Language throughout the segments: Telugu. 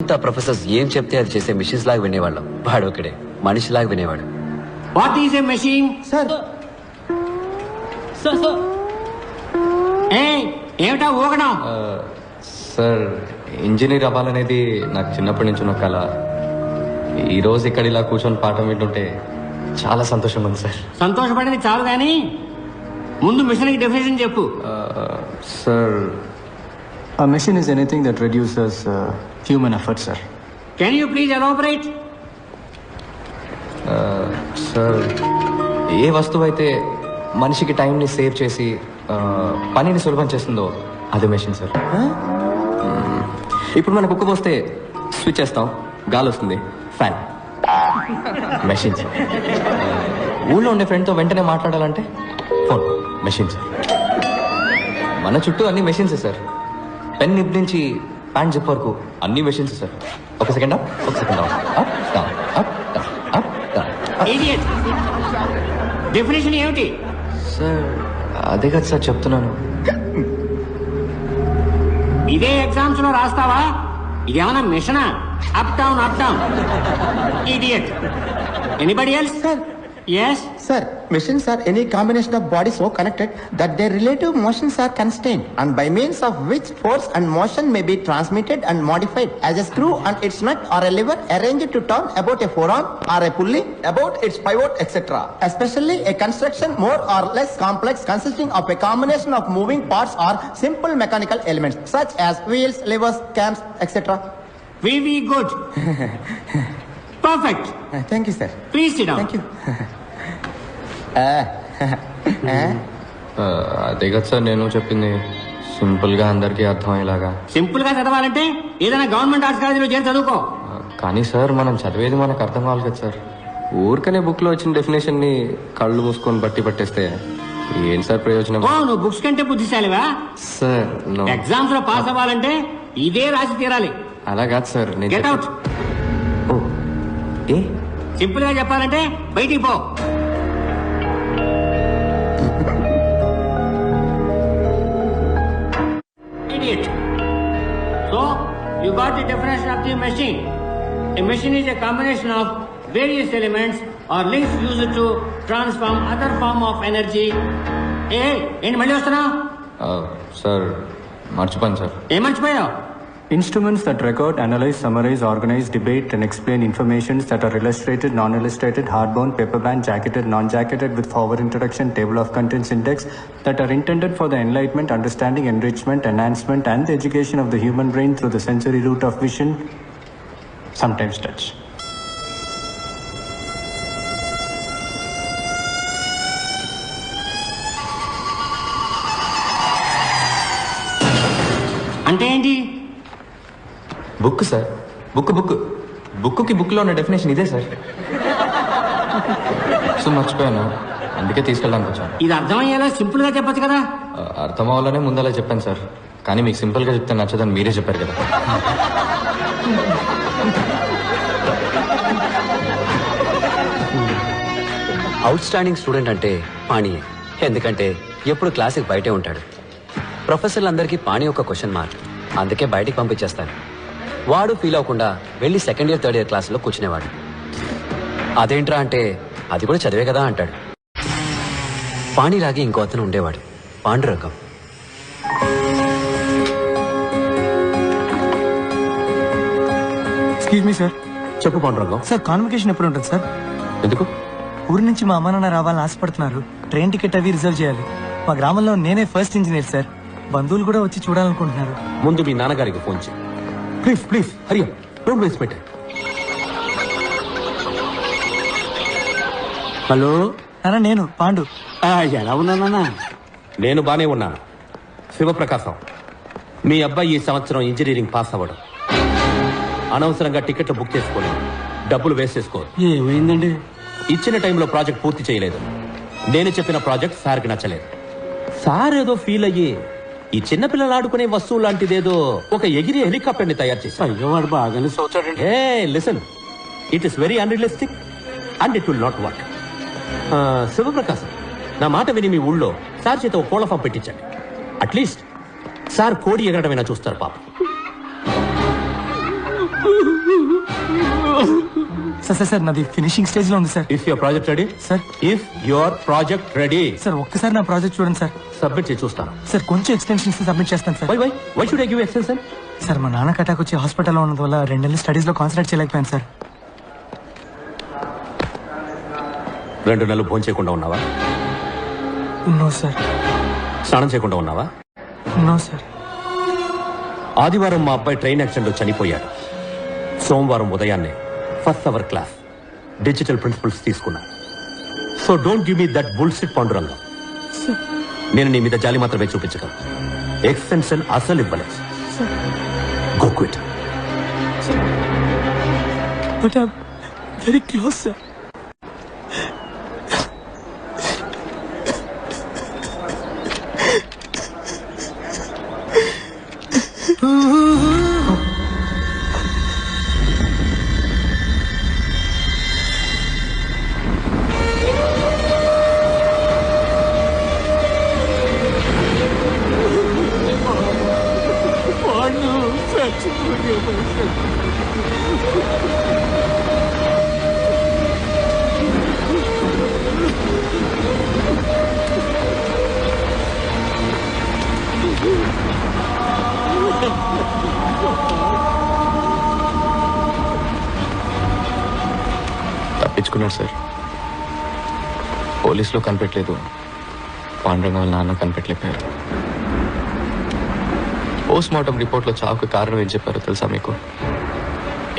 ప్రొఫెసర్స్ ఏం చెప్తే అది చేసే మిషన్స్ లాగా వినేవాళ్ళం. వాడు ఒకడే మనిషిలాగా వినేవాడు. What is a machine? Sir ఏమిటా ఊగడం? సార్ ఇంజనీర్ అవ్వాలనేది నాకు చిన్నప్పటి నుంచి ఉన్న కళ. ఈరోజు ఇక్కడ ఇలా కూర్చొని పాఠం వింటుంటే చాలా సంతోషంగా ఉంది సార్. సంతోషపడింది చాలు కానీ ముందు మిషన్కి డెఫినేషన్ చెప్పు. Sir a machine is anything that reduces human effort, sir. Can you please elaborate? Sir ఏ వస్తువు అయితే మనిషికి టైంని సేవ్ చేసి పనిని సులభం చేస్తుందో అది మెషిన్ సార్. ఇప్పుడు మనకు కుక్క పోస్తే స్విచ్ చేస్తాం, గాలి వస్తుంది, ఫ్యాన్. Machine sir. ఊళ్ళో ఉండే ఫ్రెండ్తో వెంటనే మాట్లాడాలంటే ఫోన్, మెషిన్ సార్. మన చుట్టూ అన్ని మెషిన్సే సార్. పెన్ నిప్ నుంచి ప్యాంట్ జిప్ వరకు అన్ని మెషిన్స్ సార్. ఒక సెకండ్ అప్, ఒక second up, up down, up down, up down. Idiot. Definition ఏమిటి? సార్ అదే కదా సార్ చెప్తున్నాను. ఇదే ఎగ్జామ్స్ లో రాస్తావా? ఇదేమన్నా మిషనా? Up down up down. Idiot. Anybody else? Sir. Yes. Sir, machines are any combination of bodies so connected that their relative motions are constrained and by means of which force and motion may be transmitted and modified as a screw and its nut or a lever arranged to turn about a forearm or a pulley about its pivot, etc. Especially a construction more or less complex consisting of a combination of moving parts or simple mechanical elements such as wheels, levers, cams, etc. Very good. Perfect. Thank you, sir. Please SIT down. Thank you. అదే కదా సార్ నేను చెప్పింది, సింపుల్గా అందరికీ అర్థమయ్యేలాగా. సింపుల్ గా చదవాలంటే ఏదైనా గవర్నమెంట్ ఆర్ట్స్ కాలేజీలో చేరి చదువుకో. కానీ సార్ మనం చదివేది మనకు అర్థం కావాలి కదా సార్. ఊరికనే బుక్లో వచ్చిన డెఫినేషన్ని కళ్ళు మూసుకొని బట్టి పట్టేస్తే ఏం సార్ ప్రయోజనం? ఓ, నువ్వు బుక్స్ కంటే బుద్ధిశాలివా? Sir no. ఎగ్జామ్స్ లో పాస్ అవ్వాలంటే ఇదే రాసి తీరాలి. అలా కాదు సార్. నేను get out. Oh a simple గా చెప్పాలంటే బయటికి పో. Idiot. So, you got the definition of the machine. A machine is a combination of various elements or links used to transform other form of energy. ఏంటి మళ్ళీ వస్తున్నా? సార్ మర్చిపోయాను సార్. ఏం మర్చిపోయావు? Instruments that record, analyze, summarize, organize, debate, and explain informations that are illustrated, non-illustrated, hardbound, paperbound, jacketed, non-jacketed, with forward introduction, table of contents index, that are intended for the enlightenment, understanding, enrichment, enhancement, and the education of the human brain through the sensory route of vision, sometimes touch. అంటే ఏంటి? Book sir. బుక్కి బుక్లో ఉన్న డెఫినేషన్ ఇదే సార్. సో మర్చిపోయాను, అందుకే తీసుకెళ్ళడానికి వచ్చాను. ఇది అర్థమయ్యేలా సింపుల్ గా చెప్పొచ్చు కదా. అర్థం అవ్వాలనే ముందలా చెప్పాను సార్. కానీ మీకు సింపుల్గా చెప్తే నచ్చదని మీరే చెప్పారు కదా. అవుట్ స్టాండింగ్ స్టూడెంట్ అంటే పాణియే. ఎందుకంటే ఎప్పుడు క్లాస్కి బయటే ఉంటాడు. ప్రొఫెసర్లందరికీ పాణి ఒక క్వశ్చన్ మార్క్. అందుకే బయటికి పంపించేస్తాను. వాడు ఫీల్ అవ్వకుండా వెళ్ళి సెకండ్ ఇయర్ థర్డ్ ఇయర్ క్లాసులో కూర్చునేవాడు. అదేంట్రా అంటే అది కూడా చదివే కదా అంటాడు. పాణిలాగే ఇంకో అతను ఉండేవాడు, పాండురంగం. Excuse me sir. చెప్పు పాండురంగం. సార్ కాన్వకేషన్ ఎప్పుడు ఉంటుంది సార్? ఎందుకు? ఊరి నుంచి మా అమ్మ నాన్న రావాలని ఆశపడుతున్నారు. ట్రైన్ టికెట్ అవి రిజర్వ్ చేయాలి. మా గ్రామంలో నేనే ఫస్ట్ ఇంజనీర్ సార్. బంధువులు కూడా వచ్చి చూడాలనుకుంటున్నారు. ముందు మీ నాన్నగారికి ఫోన్ చేయి. Please Hari don't waste my time. Hello నాన్న, నేను పాండు. ఎలా ఉన్నానన్నా? నేను బానే ఉన్నాను. శివప్రకాశం, మీ అబ్బాయి ఈ సంవత్సరం ఇంజనీరింగ్ పాస్ అవ్వడం. అనవసరంగా టికెట్లు బుక్ చేసుకోలేదు, డబ్బులు వేస్ట్ చేసుకోరు. ఏమైందండి? ఇచ్చిన టైంలో ప్రాజెక్ట్ పూర్తి చేయలేదు. నేను చెప్పిన ప్రాజెక్ట్ సార్కి నచ్చలేదు. సార్ ఏదో ఫీల్ అయ్యి ఈ చిన్నపిల్లలు ఆడుకునే వస్తువు లాంటిదేదో ఒక ఎగిరి హెలికాప్టర్ ని తయారు చేశారు. అయ్యో, వాడు బాగానే చదువుతాడండి. Listen, it is very unrealistic and it will not work. Shivaprakasam, నా మాట విని మీ ఊళ్ళో సార్ చేత ఒక కోళ్ళ ఫామ్ పెట్టించండి. అట్లీస్ట్ సార్ కోడి ఎగరడమైనా చూస్తారు పాపం. సార్ నాది ఫినిషింగ్ స్టేజ్ లో ఉంది sir. If your project ready sir. If your project ready sir ఒక్కసారి నా ప్రాజెక్ట్ చూడండి సార్. సబ్మిట్ చేసి చూస్తాను. సార్ కొంచెం ఎక్స్టెన్షన్స్ సబ్మిట్ చేస్తాను sir. Why should I give extension? Sir మా నాన్నకి అటాక్ వచ్చి హాస్పిటల్లో ఉన్నందు వల్ల 2 నెలలు స్టడీస్ లో కాన్సన్ట్రేట్ చేయలేకపోయాను సార్. 2 నెలలు భోజనం చేయకుండా ఉన్నావా? No sir. స్నానం చేయకుండా ఉన్నావా? No sir. ఆదివారం మా అబ్బాయి ట్రైన్ యాక్సిడెంట్ లో చనిపోయాడు. సోమవారం ఉదయాన్నే first hour class digital principles తీసుకున్నా. So don't give me that bullshit Pandurangam. నేను నీ మీద జాలి మాత్రమే చూపించగలను. ఎక్స్టెన్షన్ అసలు ఇవ్వలేదు. Go quit. But I am very close sir. తప్పించుకున్నాడు సార్. పోలీసులో కనిపెట్టలేదు, పాండురంగం వాళ్ళ నాన్న కనిపెట్టలేకపోయారు. పోస్ట్ మార్టం రిపోర్ట్లో చావుకు కారణం ఏం చెప్పారో తెలుసా మీకు?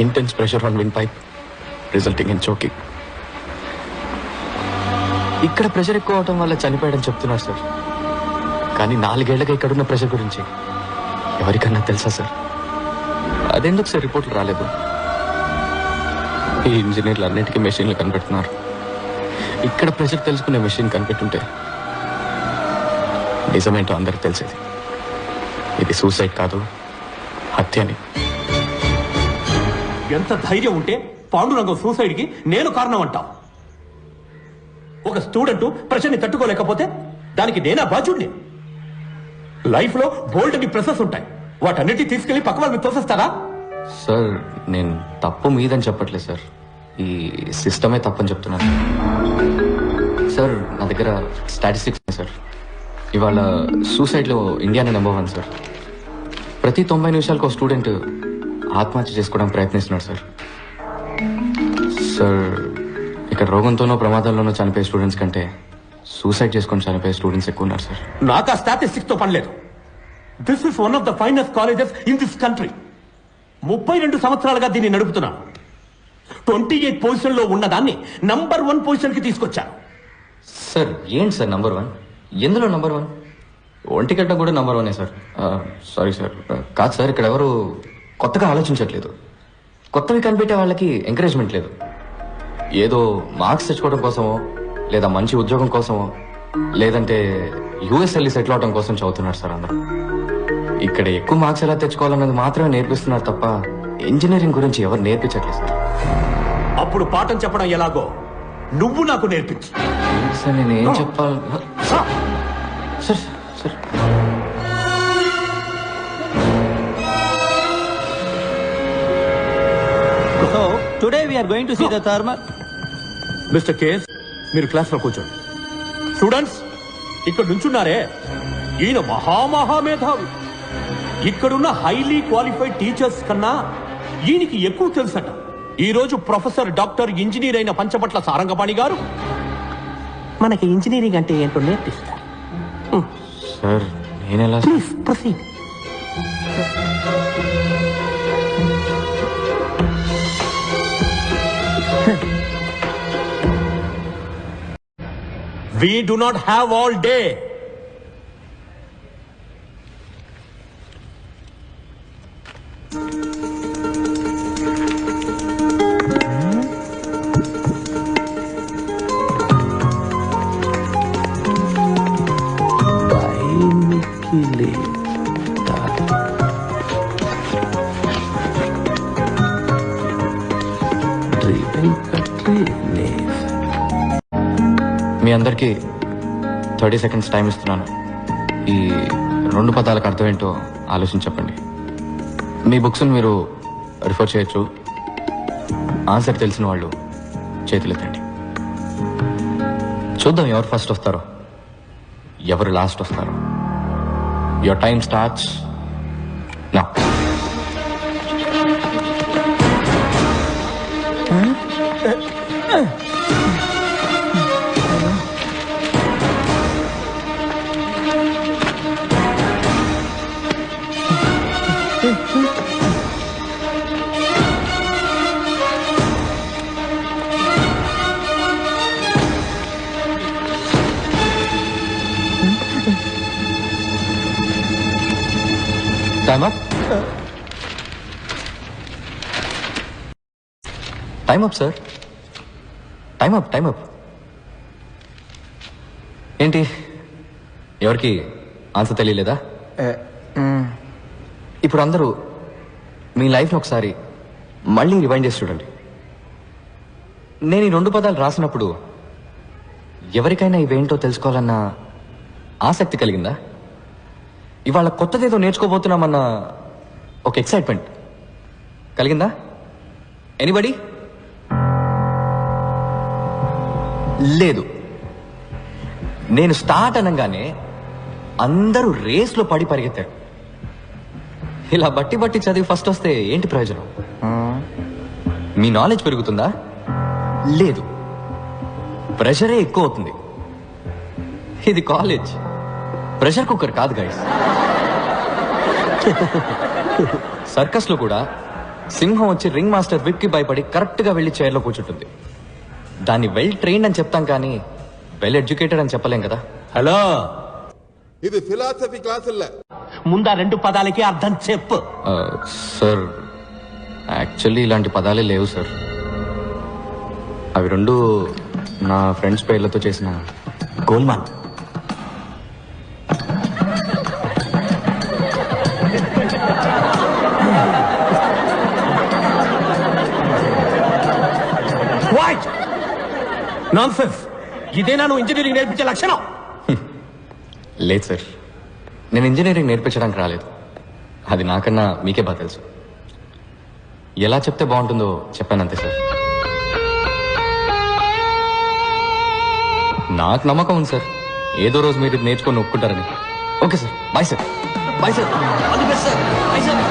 Intense pressure on wind pipe resulting in choking. ఇక్కడ ప్రెషర్ ఎక్కువ అవటం వల్ల చనిపోయాడని చెప్తున్నారు సార్. కానీ 4 ఏళ్లుగా ఇక్కడున్న ప్రెషర్ గురించి ఎవరికన్నా తెలుసా సార్? అదెందుకు సార్ రిపోర్ట్లు రాలేదు? ఈ ఇంజనీర్లు అన్నిటికీ మెషిన్లు కనిపెడుతున్నారు. ఇక్కడ ప్రెషర్ తెలుసుకునే మెషిన్ కనిపెట్టుంటే నిజమేంటో అందరికి తెలిసేది. ఇది సూసైడ్ కాదు, హత్యని. ఎంత ధైర్యం ఉంటే పాండురంగం సూసైడ్ కి నేను కారణం అంటావు? ఒక స్టూడెంట్ ప్రెషర్ ని తట్టుకోలేకపోతే దానికి నేనా బాధ్యుడిని? లైఫ్ లో బోల్డ్ అని ప్రెసెస్ ఉంటాయి, వాటన్నిటి తీసుకెళ్లి పక్క వాళ్ళని తోసేస్తారా? సార్ నేను తప్పు మీదని చెప్పట్లేదు సార్, ఈ సిస్టమే తప్పని చెప్తున్నాను. సార్ నా దగ్గర స్టాటిస్టిక్స్ ఉన్నాయి సార్. ఇవాళ సూసైడ్లో ఇండియానే నెంబర్ 1 సార్. ప్రతి 90 నిమిషాలకు ఒక స్టూడెంట్ ఆత్మహత్య చేసుకోవడానికి ప్రయత్నిస్తున్నాడు సార్. సార్ ఇక్కడ రోగంతోనో ప్రమాదంలోనో చనిపోయే స్టూడెంట్స్ కంటే సూసైడ్ చేసుకొని చనిపోయే స్టూడెంట్స్ ఎక్కువ ఉన్నారు సార్. నాకు ఆ స్టాటిస్టిక్స్ తో పని లేదు. This is one of the finest colleges in this country. 32 సంవత్సరాలుగా దీన్ని నడుపుతున్నాను. 28 పొజిషన్ లో ఉన్నదాన్ని నంబర్ 1 పొజిషన్ కి తీసుకొచ్చాను. సార్ ఏంటి సార్ నంబర్ 1? ఎందులో నంబర్ 1? ఒంటిగడ్డ కూడా నంబర్ 1 సార్. సారీ సార్, కాదు సార్, ఇక్కడ ఎవరు కొత్తగా ఆలోచించట్లేదు. కొత్తవి కనిపెట్టే వాళ్ళకి ఎంకరేజ్మెంట్ లేదు. ఏదో మార్క్స్ తెచ్చుకోవడం కోసమో, లేదా మంచి ఉద్యోగం కోసమో, లేదంటే యూఎస్ వెళ్ళి సెటిల్ అవడం కోసం చదువుతున్నారు సార్ అందరూ. ఇక్కడ ఎక్కువ మార్క్స్ ఎలా తెచ్చుకోవాలన్నది మాత్రమే నేర్పిస్తున్నారు తప్ప ఇంజనీరింగ్ గురించి ఎవరు నేర్పించట్లేదు సార్. అప్పుడు పాఠం చెప్పడం ఎలాగో నువ్వు నాకు నేర్పించు. సార్ నేను ఏం చెప్పాలి sir? Sir So today we are going to see the thermal. Mister KS, మీరు క్లాస్ లో కూర్చోండి. స్టూడెంట్స్ ఇక్కడ నుంచున్నారే, ఈయన మహామహామేధావి. ఇక్కడున్న హైలీ క్వాలిఫైడ్ టీచర్స్ కన్నా ఈయనకి ఎక్కువ తెలుసట. ఈ రోజు ప్రొఫెసర్ డాక్టర్ ఇంజనీర్ అయిన పంచపట్ల సారంగపాణి గారు మనకి ఇంజనీరింగ్ అంటే ఏంటో నేర్పిస్తారు. సార్ నేనెలా? Please proceed. We do not have all day. మీ అందరికీ 30 సెకండ్స్ టైం ఇస్తున్నాను. ఈ 2 పదాలకు అర్థం ఏంటో ఆలోచించి చెప్పండి. మీ బుక్స్ని మీరు రిఫర్ చేయొచ్చు. ఆన్సర్ తెలిసిన వాళ్ళు చేతులెత్తండి. చూద్దాం ఎవరు ఫస్ట్ వస్తారో, ఎవరు లాస్ట్ వస్తారో. Your time starts now. Time up. Time up, sir. Time up, time up. ఏంటి ఎవరికి ఆన్సర్ తెలియలేదా? ఇప్పుడు అందరూ మీ లైఫ్ని ఒకసారి మళ్ళీ రివైండ్ చేసి చూడండి. నేను ఈ 2 పదాలు రాసినప్పుడు ఎవరికైనా ఇవేంటో తెలుసుకోవాలన్న ఆసక్తి కలిగిందా? ఇవాళ కొత్తదేదో నేర్చుకోబోతున్నామన్న ఒక ఎక్సైట్మెంట్ కలిగిందా? ఎనీబడి? లేదు. నేను స్టార్ట్ అనగానే అందరూ రేస్లో పడి పరిగెత్తారు. ఇలా బట్టి బట్టి చదివి ఫస్ట్ వస్తే ఏంటి ప్రయోజనం? మీ నాలెడ్జ్ పెరుగుతుందా? లేదు, ప్రెషరే ఎక్కువ అవుతుంది. ఇది కాలేజ్, ప్రెషర్ కుక్కర్ కాదు గైస్. సర్కస్ లో కూడా సింహం వచ్చి రింగ్ మాస్టర్ విప్ కి భయపడి కరెక్ట్ గా వెళ్లి చైర్లో కూర్చుంటుంది. దాన్ని వెల్ ట్రైన్డ్ అని చెప్తాం కానీ వెల్ ఎడ్యుకేటెడ్ అని చెప్పలేం కదా. హలో, ఇది ఫిలాసఫీ క్లాసుల్లో ముందా 2 పదాలకి అర్థం చెప్పు. సార్ యాక్చువల్లీ ఇలాంటి పదాలే లేవు సార్. అవి 2 నా ఫ్రెండ్స్ పేర్లతో చేసిన గోల్మాల్. What nonsense! ఇదేనా నువ్వు ఇంజనీరింగ్ నేర్పించే లక్షణం? లేదు సార్, నేను ఇంజనీరింగ్ నేర్పించడానికి రాలేదు. అది నాకన్నా మీకే బాగా తెలుసు. ఎలా చెప్తే బాగుంటుందో చెప్పానంతే సార్. నాకు నమ్మకం ఉంది సార్, ఏదో రోజు మీరు ఇది నేర్చుకొని ఒప్పుకుంటారని. Okay sir, bye sir. Bye sir. All the best sir. Bye sir.